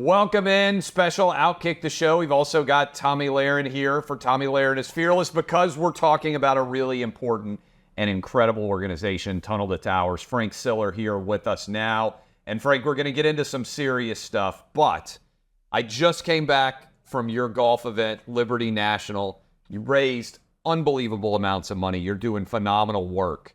Welcome in, special OutKick the show. We've also got Tommy Lahren here for Tommy Lahren is Fearless, because we're talking about a really important and incredible organization, Tunnel to Towers. Frank Siller here with us now. And Frank, we're going to get into some serious stuff, but I just came back from your golf event, Liberty National. You raised unbelievable amounts of money. You're doing phenomenal work.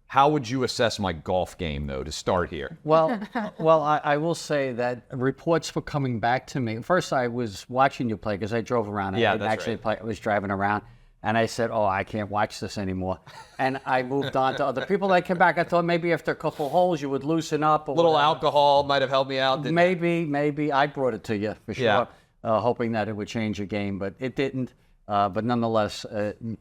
How would you assess my golf game, though, to start here? Well, I will say that reports were coming back to me. First, I was watching you play because I drove around. Yeah, I that's actually right. I was driving around, and I said, "Oh, I can't watch this anymore." And I moved on to other people. I came back. I thought maybe after a couple of holes you would loosen up. A little alcohol might have helped me out. Maybe I brought it to you for sure, Yeah. hoping that it would change your game, but it didn't. But nonetheless,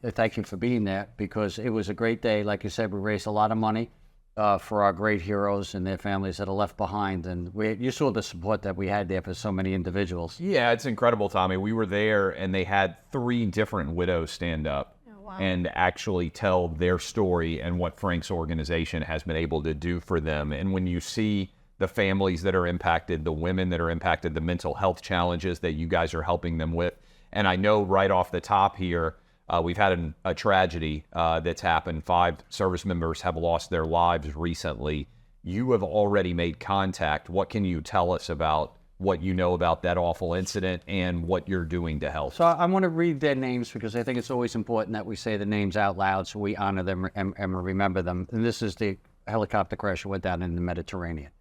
thank you for being there, because it was a great day. Like you said, we raised a lot of money for our great heroes and their families that are left behind. And you saw the support that we had there for so many individuals. Yeah, it's incredible, Tommy. We were there, and they had 3 different widows stand up and actually tell their story and what Frank's organization has been able to do for them. And when you see the families that are impacted, the women that are impacted, the mental health challenges that you guys are helping them with, and I know right off the top here, we've had a tragedy that's happened. 5 service members have lost their lives recently. You have already made contact. What can you tell us about what you know about that awful incident and what you're doing to help? So I want to read their names, because I think it's always important that we say the names out loud so we honor them and remember them. And this is the helicopter crash that went down in the Mediterranean.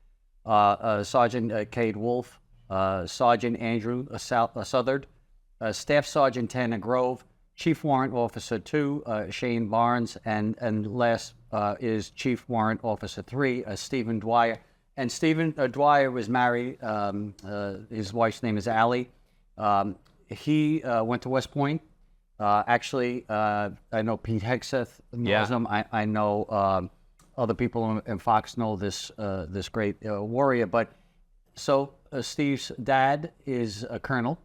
Sergeant Cade Wolf, Sergeant Andrew Southard, Staff Sergeant Tanner Grove, Chief Warrant Officer 2, Shane Barnes, and last is Chief Warrant Officer 3, Stephen Dwyer. And Stephen Dwyer was married. His wife's name is Allie. He went to West Point. Actually, I know Pete Hegseth knows him. I know other people in Fox know this great warrior. But so Steve's dad is a colonel.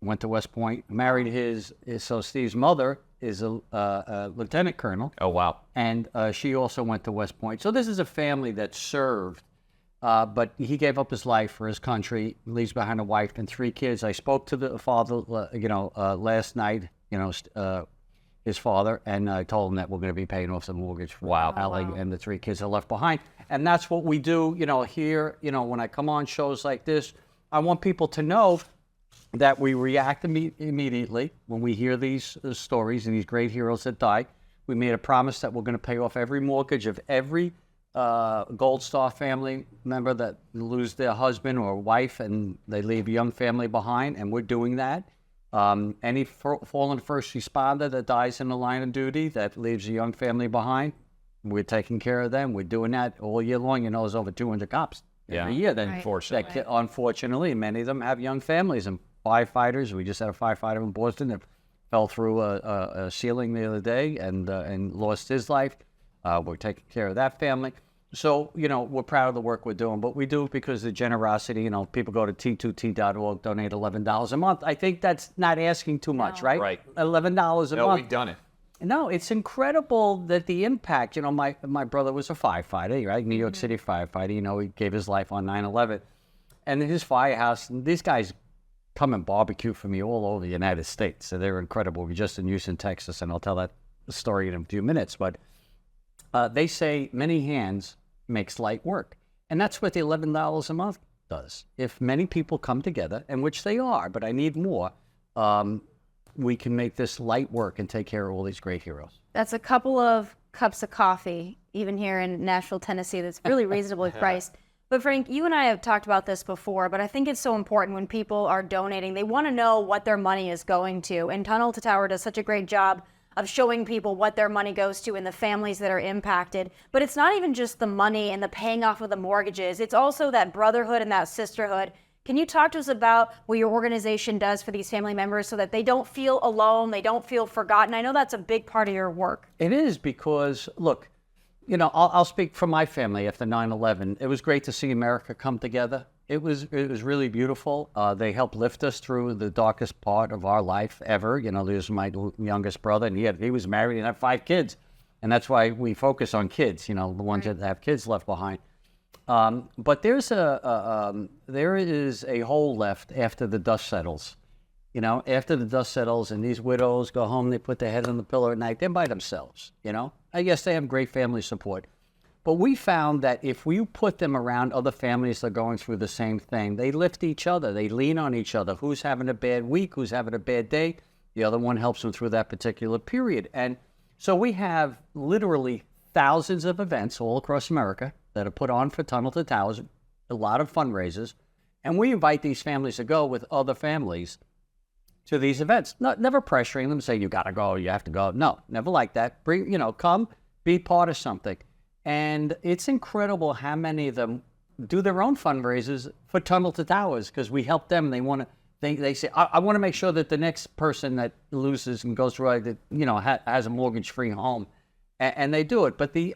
Went to West Point, married so Steve's mother is a lieutenant colonel. Oh, wow. And she also went to West Point. So this is a family that served, but he gave up his life for his country, leaves behind a wife and 3 kids. I spoke to the father, last night, his father, and I told him that we're going to be paying off the mortgage for Allie and the 3 kids are left behind. And that's what we do, here, when I come on shows like this, I want people to know that we react immediately when we hear these stories and these great heroes that die. We made a promise that we're going to pay off every mortgage of every Gold Star family member that lose their husband or wife and they leave a young family behind, and we're doing that. Any fallen first responder that dies in the line of duty that leaves a young family behind, we're taking care of them. We're doing that all year long. There's over 200 cops every year. Unfortunately, many of them have young families. And firefighters, we just had a firefighter in Boston that fell through a ceiling the other day and lost his life. We're taking care of that family. So, we're proud of the work we're doing, but we do it because of the generosity. People go to T2T.org, donate $11 a month. I think that's not asking too much, right? Right. $11 a month. No, we've done it. No, it's incredible that the impact, my brother was a firefighter, right? New York City firefighter, he gave his life on 9/11. And his firehouse, these guys come and barbecue for me all over the United States. So they're incredible. We're just in Houston, Texas, and I'll tell that story in a few minutes. But they say many hands makes light work. And that's what the $11 a month does. If many people come together, and which they are, but I need more, we can make this light work and take care of all these great heroes. That's a couple of cups of coffee, even here in Nashville, Tennessee, that's really reasonably priced. But Frank, you and I have talked about this before, but I think it's so important when people are donating, they want to know what their money is going to. And Tunnel to Tower does such a great job of showing people what their money goes to and the families that are impacted. But it's not even just the money and the paying off of the mortgages. It's also that brotherhood and that sisterhood. Can you talk to us about what your organization does for these family members so that they don't feel alone, they don't feel forgotten? I know that's a big part of your work. It is, because, look, I'll speak for my family after 9/11. It was great to see America come together. It was really beautiful. They helped lift us through the darkest part of our life ever. There's my youngest brother, and he was married and had 5 kids. And that's why we focus on kids, the ones that have kids left behind. But there is a hole left after the dust settles. You know, after the dust settles and these widows go home, they put their head on the pillow at night, they're by themselves, you know. I guess they have great family support. But we found that if we put them around other families that are going through the same thing, they lift each other, they lean on each other. Who's having a bad week, who's having a bad day, the other one helps them through that particular period. And so we have literally thousands of events all across America that are put on for Tunnel to Towers, a lot of fundraisers, and we invite these families to go with other families to these events. Never pressuring them, say you got to go, you have to go. No, never like that. Bring, come, be part of something. And it's incredible how many of them do their own fundraisers for Tunnel to Towers because we help them. They say, I want to make sure that the next person that loses and goes through that, has a mortgage-free home. And they do it. But the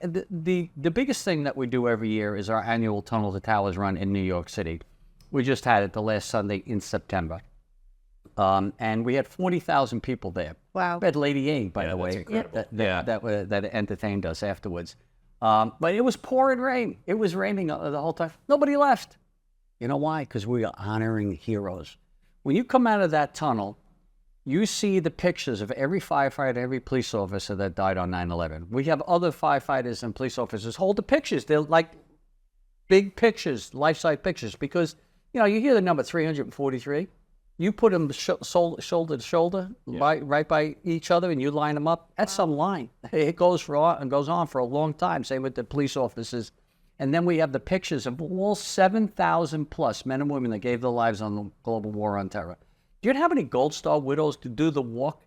biggest thing that we do every year is our annual Tunnel to Towers run in New York City. We just had it the last Sunday in September. And we had 40,000 people there. Wow. We had Lady A, by the way, that entertained us afterwards. But it was pouring rain. It was raining the whole time. Nobody left. You know why? Because we are honoring heroes. When you come out of that tunnel, you see the pictures of every firefighter, every police officer that died on 9/11. We have other firefighters and police officers hold the pictures. They're like big pictures, life-size pictures, because, you hear the number 343. You put them shoulder to shoulder, right by each other, and you line them up. That's some line. It goes on for a long time. Same with the police officers. And then we have the pictures of all 7,000 plus men and women that gave their lives on the global war on terror. Do you know how many Gold Star widows to do the walk,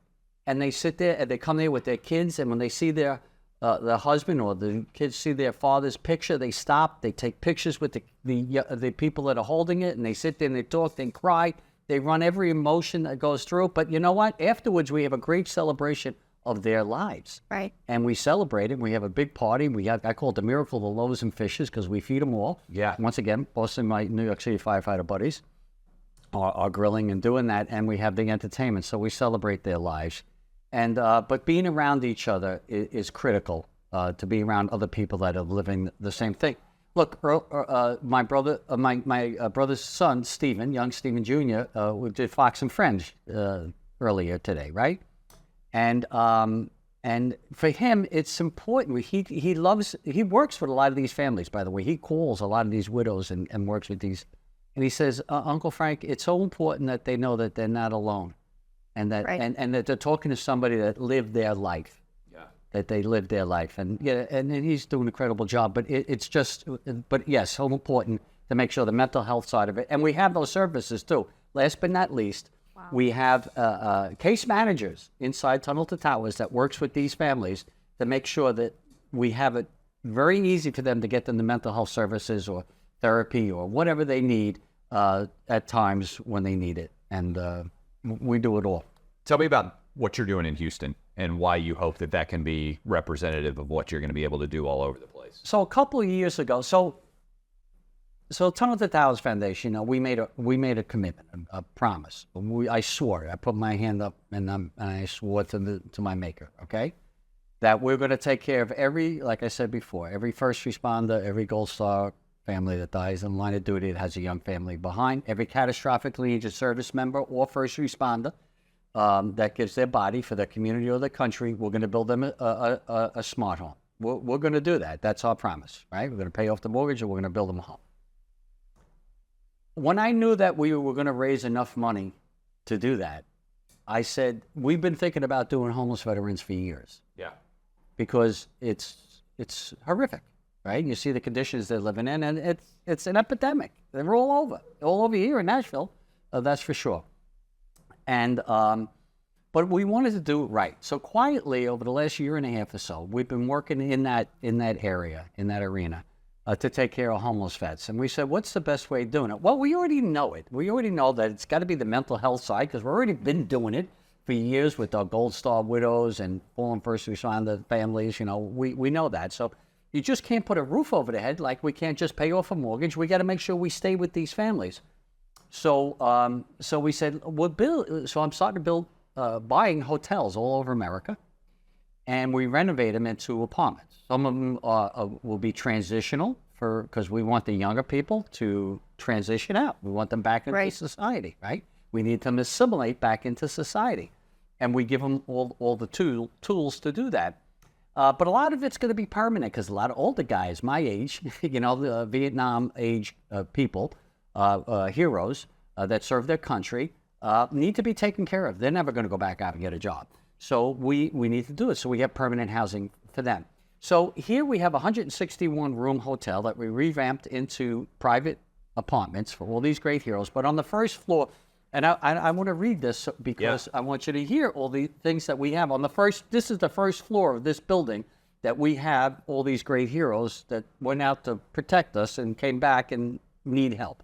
and they sit there and they come there with their kids, and when they see their husband or the kids see their father's picture, they stop, they take pictures with the people that are holding it, and they sit there and they talk, they cry. They run every emotion that goes through. But you know what? Afterwards, we have a great celebration of their lives. Right. And we celebrate it. We have a big party. I call it the Miracle of the Loaves and Fishes because we feed them all. Yeah. Once again, most of my New York City firefighter buddies are grilling and doing that. And we have the entertainment. So we celebrate their lives. And but being around each other is critical to be around other people that are living the same thing. Look, my brother's son, Stephen, young Stephen Jr., we did Fox and Friends earlier today, right? And for him, it's important. He works with a lot of these families, by the way. He calls a lot of these widows and works with these. And he says, Uncle Frank, it's so important that they know that they're not alone, and that and that they're talking to somebody that lived their life. That they lived their life, and he's doing an incredible job. But but yes, so important to make sure the mental health side of it, and we have those services too. Last but not least, we have case managers inside Tunnel to Towers that works with these families to make sure that we have it very easy for them to get them the mental health services or therapy or whatever they need at times when they need it, and we do it all. Tell me about what you're doing in Houston and why you hope that can be representative of what you're going to be able to do all over the place. So a couple of years ago, so Tunnel to Towers Foundation, we made a commitment, a promise. I swore. I put my hand up and I swore to my maker, okay, that we're going to take care of like I said before, every first responder, every Gold Star family that dies in line of duty that has a young family behind, every catastrophically injured service member or first responder that gives their body for their community or their country. We're going to build them a smart home. We're going to do that. That's our promise, right? We're going to pay off the mortgage and we're going to build them a home. When I knew that we were going to raise enough money to do that, I said, we've been thinking about doing homeless veterans for years. Yeah. Because it's horrific, right? You see the conditions they're living in, and it's an epidemic. They're all over here in Nashville, that's for sure. And but we wanted to do it right. So quietly over the last year and a half or so, we've been working in that area, in that arena, to take care of homeless vets. And we said, what's the best way of doing it? Well, we already know it. We already know that it's got to be the mental health side because we've already been doing it for years with our Gold Star widows and fallen first responder families. We know that. So you just can't put a roof over their head like we can't just pay off a mortgage. We got to make sure we stay with these families. So we said, so I'm starting to build, buying hotels all over America, and we renovate them into apartments. Some of them will be transitional because we want the younger people to transition out. We want them back into Right. society, right? We need them to assimilate back into society. And we give them all the tools to do that. But a lot of it's going to be permanent because a lot of older guys, my age, the Vietnam age people, heroes that serve their country, need to be taken care of. They're never going to go back out and get a job. So we need to do it. So we have permanent housing for them. So here we have a 161-room hotel that we revamped into private apartments for all these great heroes. But on the first floor, and I want to read this because I want you to hear all the things that we have. This is the first floor of this building that we have all these great heroes that went out to protect us and came back and need help.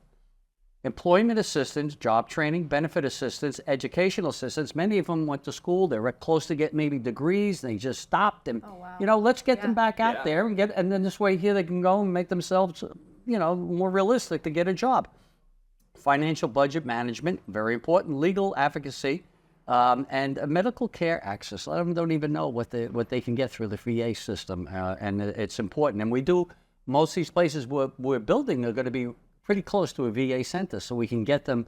Employment assistance, job training, benefit assistance, educational assistance. Many of them went to school. They were close to getting maybe degrees. They just stopped. And, let's get them back out there and then this way here they can go and make themselves, more realistic to get a job. Financial budget management, very important. Legal advocacy, and medical care access. A lot of them don't even know what they can get through the VA system, and it's important. And we do, most of these places we're building are going to be pretty close to a VA center, so we can get them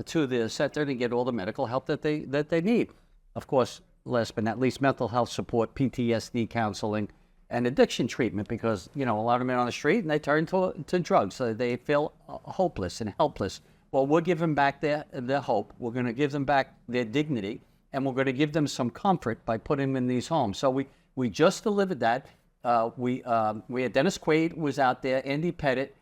to the center to get all the medical help that they need. Of course, last but not least, mental health support, PTSD counseling, and addiction treatment, because a lot of them are on the street and they turn to drugs, so they feel hopeless and helpless. Well, we're giving back their hope. We're going to give them back their dignity, and we're going to give them some comfort by putting them in these homes. So we just delivered that. We had Dennis Quaid was out there, Andy Pettit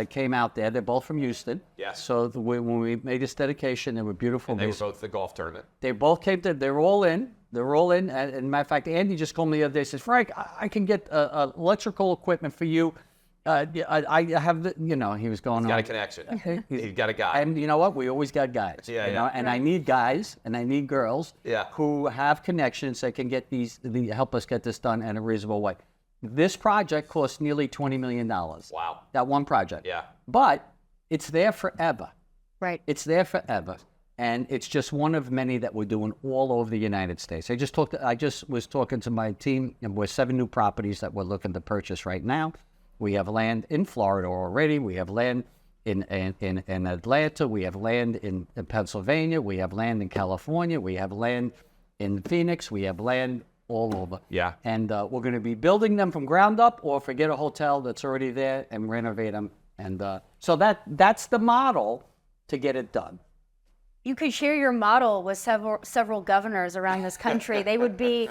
came out there. They're both from Houston. Yes. So when we made this dedication, they were beautiful. And they were both at the golf tournament. They both came to. They're all in. They're all in. And matter of fact, Andy just called me the other day. Says, Frank, I can get electrical equipment for you. I have the. He was going on. He's got a connection. He's got a guy. And you know what? We always got guys. Yeah. And I need guys and I need girls. Who have connections that can get help us get this done in a reasonable way. This project cost nearly $20 million. Wow. That one project. Yeah. But it's there forever. Right. It's there forever. And it's just one of many that we're doing all over the United States. I just was talking to my team, and we're 7 new properties that we're looking to purchase right now. We have land in Florida already. We have land in Atlanta. We have land in Pennsylvania. We have land in California. We have land in Phoenix. We have land all over. Yeah. And we're going to be building them from ground up, or forget a hotel that's already there and renovate them. And so that's the model to get it done. You could share your model with several governors around this country. They would be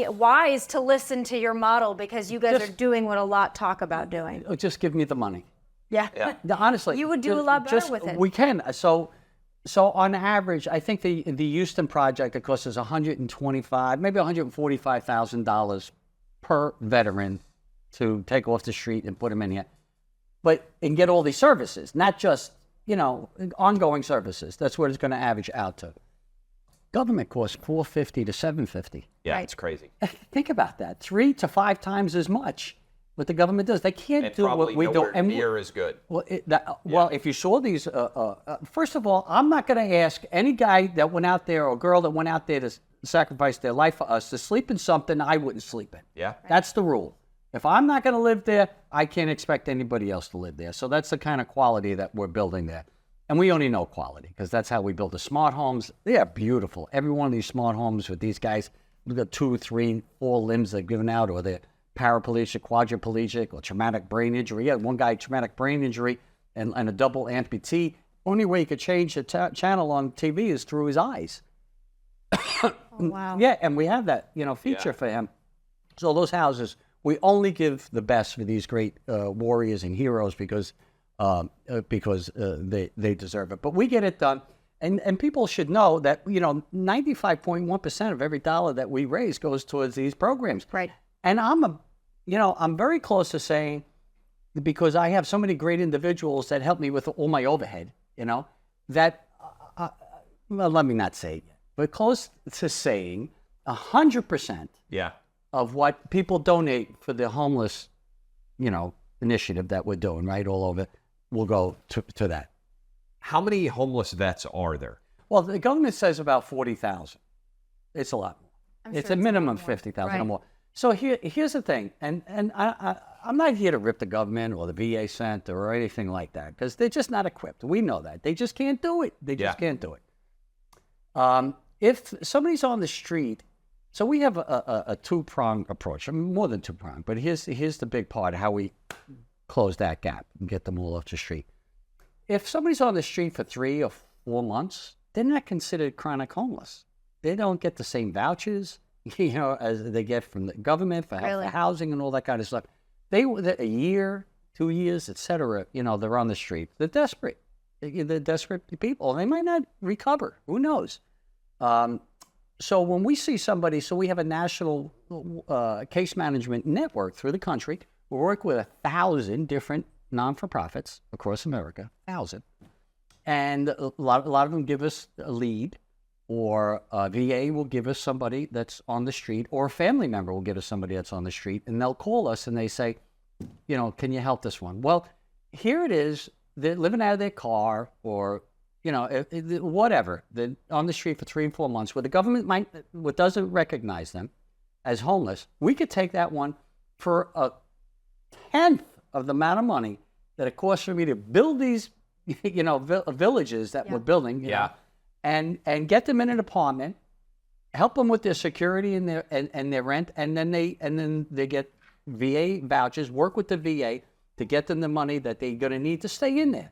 wise to listen to your model, because you guys are doing what a lot talk about doing. Just give me the money. Yeah. Honestly, you would do a lot better with it. We can. So on average, I think the Houston project, it costs us $125,000, maybe $145,000 per veteran to take off the street and put them in here, and get all these services, not just ongoing services. That's what it's going to average out to. Government costs $450 to $750. Yeah, Right. It's crazy. Think about that. 3 to 5 times as much what the government does. They can't And do probably what we do. nowhere And near as good. well, if you saw these, first of all, I'm not going to ask any guy that went out there or girl that went out there to sacrifice their life for us to sleep in something I wouldn't sleep in. Yeah. That's the rule. If I'm not going to live there, I can't expect anybody else to live there. So that's the kind of quality that we're building there. And we only know quality because that's how we build the smart homes. They are beautiful. Every one of these smart homes with these guys, we've got 2, 3, 4 limbs they're given out, or they're paraplegic, quadriplegic, or traumatic brain injury. Yeah, one guy, traumatic brain injury and a double amputee. Only way you could change the channel on TV is through his eyes. Oh, wow. Yeah, and we have that, feature for him. So those houses, we only give the best for these great warriors and heroes because they deserve it. But we get it done. And people should know that, 95.1% of every dollar that we raise goes towards these programs. Right. And I'm very close to saying, because I have so many great individuals that help me with all my overhead, that, well, let me not say it yet, but close to saying 100% of what people donate for the homeless, initiative that we're doing, right, all over, will go to that. How many homeless vets are there? Well, the government says about 40,000. It's a lot more. I'm It's sure a it's minimum lot more. 50,000 or Right. more. So here's the thing, and I'm not here to rip the government or the VA center or anything like that, because they're just not equipped. We know that. They just can't do it. They just can't do it. If somebody's on the street, so we have a two-pronged approach. I mean, more than two-pronged, but here's the big part, how we close that gap and get them all off the street. If somebody's on the street for 3 or 4 months, they're not considered chronic homeless. They don't get the same vouchers, as they get from the government for health, for housing and all that kind of stuff. They're a year, 2 years, etc. They're on the street. They're desperate. They're desperate people. They might not recover. Who knows? So when we see somebody, so we have a national case management network through the country. We work with 1,000 different non-for-profits across America, 1,000. And a lot of them give us a lead, or VA will give us somebody that's on the street, or a family member will give us somebody that's on the street, and they'll call us and they say, can you help this one? Well, here it is. They're living out of their car, or whatever. They're on the street for 3 and 4 months, where the government doesn't recognize them as homeless. We could take that one for a 1/10 of the amount of money that it costs for me to build these, villages that we're building. And get them in an apartment, help them with their security and their rent, and then they get VA vouchers. Work with the VA to get them the money that they're going to need to stay in there.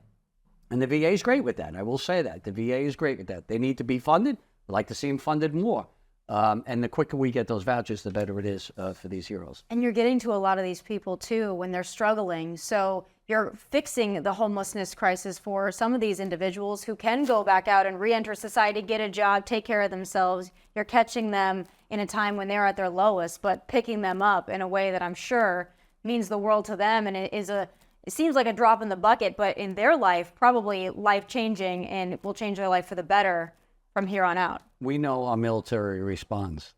And the VA is great with that. I will say that. The VA is great with that. They need to be funded. I'd like to see them funded more. And the quicker we get those vouchers, the better it is for these heroes. And you're getting to a lot of these people, too, when they're struggling. So you're fixing the homelessness crisis for some of these individuals who can go back out and re-enter society, get a job, take care of themselves. You're catching them in a time when they're at their lowest, but picking them up in a way that I'm sure means the world to them. And it seems like a drop in the bucket, but in their life, probably life-changing, and it will change their life for the better from here on out. We know our military responds.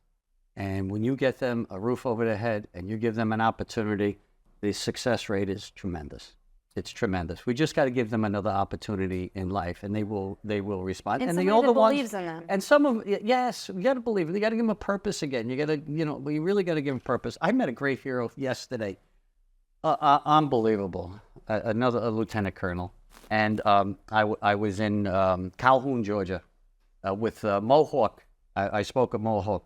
And when you get them a roof over their head and you give them an opportunity, the success rate is tremendous. It's tremendous. We just got to give them another opportunity in life, and they will respond. And the older ones, believes in them. And some of yes, we got to believe it. You got to give them a purpose again. You got to, we really got to give them purpose. I met a great hero yesterday. Unbelievable. A lieutenant colonel, and I was in Calhoun, Georgia, with Mohawk. I spoke at Mohawk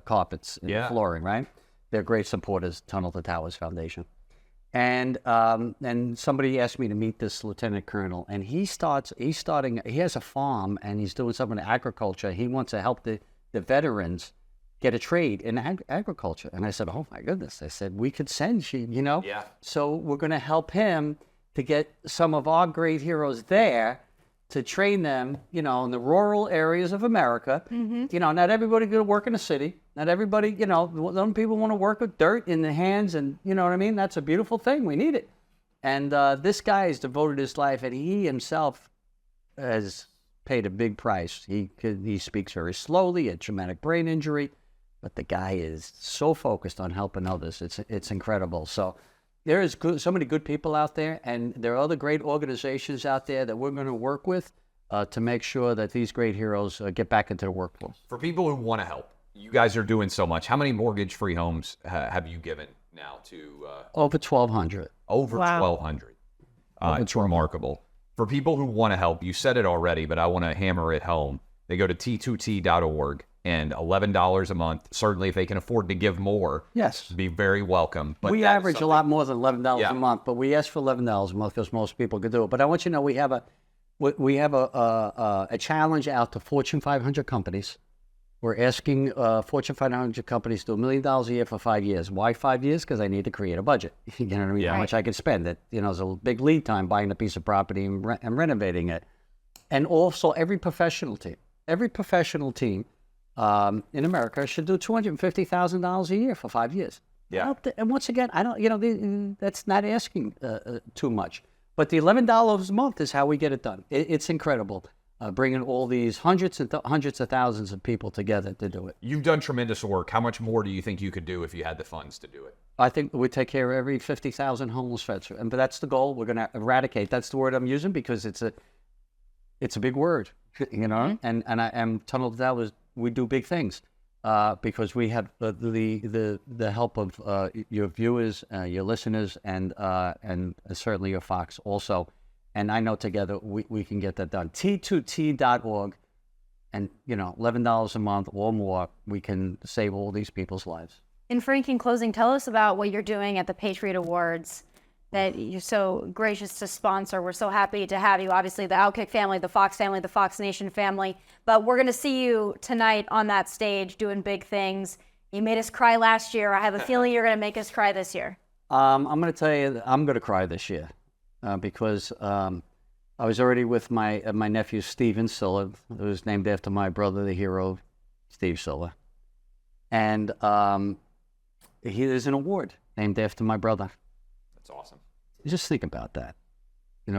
Carpets and Flooring, right? They're great supporters, Tunnel to Towers Foundation. And somebody asked me to meet this lieutenant colonel, and he has a farm, and he's doing something in agriculture. He wants to help the veterans get a trade in agriculture. And I said, oh my goodness. I said, we could send you, Yeah. So we're going to help him to get some of our great heroes there to train them, in the rural areas of America. Mm-hmm. Not everybody going to work in a city. Not everybody, some people want to work with dirt in the hands, and you know what I mean? That's a beautiful thing. We need it. And this guy has devoted his life, and he himself has paid a big price. He speaks very slowly, a traumatic brain injury, but the guy is so focused on helping others. It's incredible. So there is so many good people out there, and there are other great organizations out there that we're going to work with to make sure that these great heroes get back into the workforce. For people who want to help, you guys are doing so much. How many mortgage-free homes have you given now to? Over 1,200. Over 1,200. It's remarkable. For people who want to help, you said it already, but I want to hammer it home. They go to t2t.org, and $11 a month. Certainly, if they can afford to give more, yes, be very welcome. But we average a lot more than $11 a month, but we ask for $11 a month because most people could do it. But I want you to know we have a challenge out to Fortune 500 companies. We're asking Fortune 500 companies to do $1 million a year for 5 years. Why 5 years? Because I need to create a budget. You know what I mean? Yeah. How much I can spend. There's a big lead time buying a piece of property and renovating it. And also every professional team in America should do $250,000 a year for 5 years. Yeah. And once again, I don't. That's not asking too much. But the $11 a month is how we get it done. It's incredible. Bringing all these hundreds of thousands of people together to do it. You've done tremendous work. How much more do you think you could do if you had the funds to do it? I think we take care of every 50,000 homeless vets, but that's the goal. We're going to eradicate. That's the word I'm using because it's a big word, And I am Tunnel to Towers. We do big things. because we have the help of your viewers, your listeners, and certainly your Fox also. And I know together we can get that done. T2T.org, and $11 a month or more, we can save all these people's lives. And Frank, in closing, tell us about what you're doing at the Patriot Awards that you're so gracious to sponsor. We're so happy to have you. Obviously, the OutKick family, the Fox Nation family. But we're going to see you tonight on that stage doing big things. You made us cry last year. I have a feeling you're going to make us cry this year. I'm going to tell you, I'm going to cry this year because I was already with my nephew, Steven Siller, who was named after my brother, the hero, Steve Siller. And there's an award named after my brother. That's awesome. Just think about that.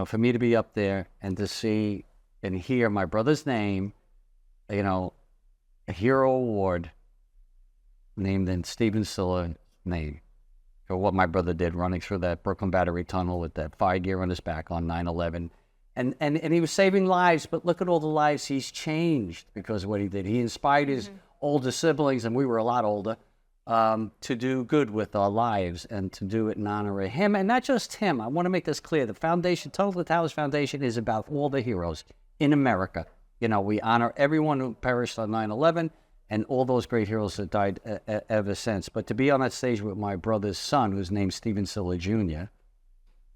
For me to be up there and to see and hear my brother's name, a hero award named in Steven Siller's name for what my brother did running through that Brooklyn Battery Tunnel with that fire gear on his back on 9/11. And he was saving lives, but look at all the lives he's changed because of what he did. He inspired his older siblings, and we were a lot older, to do good with our lives and to do it in honor of him. And not just him. I want to make this clear. The foundation, Total Towers Foundation, is about all the heroes in America. We honor everyone who perished on 9/11 and all those great heroes that died ever since. But to be on that stage with my brother's son, who's named Steven Siller Jr.,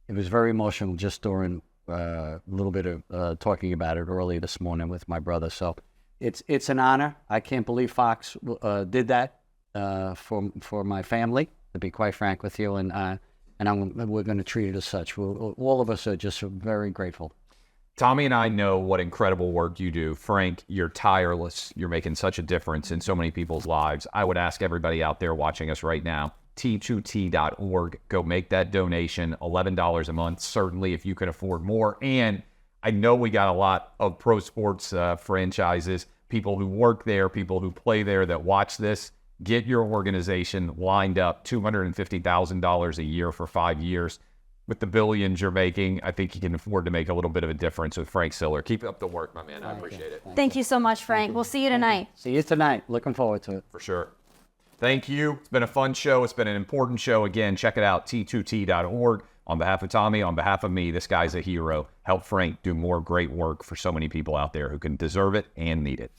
it was very emotional just during a little bit of talking about it earlier this morning with my brother. So it's an honor. I can't believe Fox did that for my family, to be quite frank with you, and we're going to treat it as such. All of us are just very grateful. Tommy and I know what incredible work you do. Frank, you're tireless. You're making such a difference in so many people's lives. I would ask everybody out there watching us right now, T2T.org, go make that donation, $11 a month, certainly if you can afford more. And I know we got a lot of pro sports franchises, people who work there, people who play there that watch this. Get your organization lined up, $250,000 a year for 5 years. With the billions you're making, I think you can afford to make a little bit of a difference with Frank Siller. Keep up the work, my man. I appreciate it. Thank you so much, Frank. We'll see you tonight. See you tonight. Looking forward to it. For sure. Thank you. It's been a fun show. It's been an important show. Again, check it out, T2T.org. On behalf of Tommy, on behalf of me, this guy's a hero. Help Frank do more great work for so many people out there who can deserve it and need it.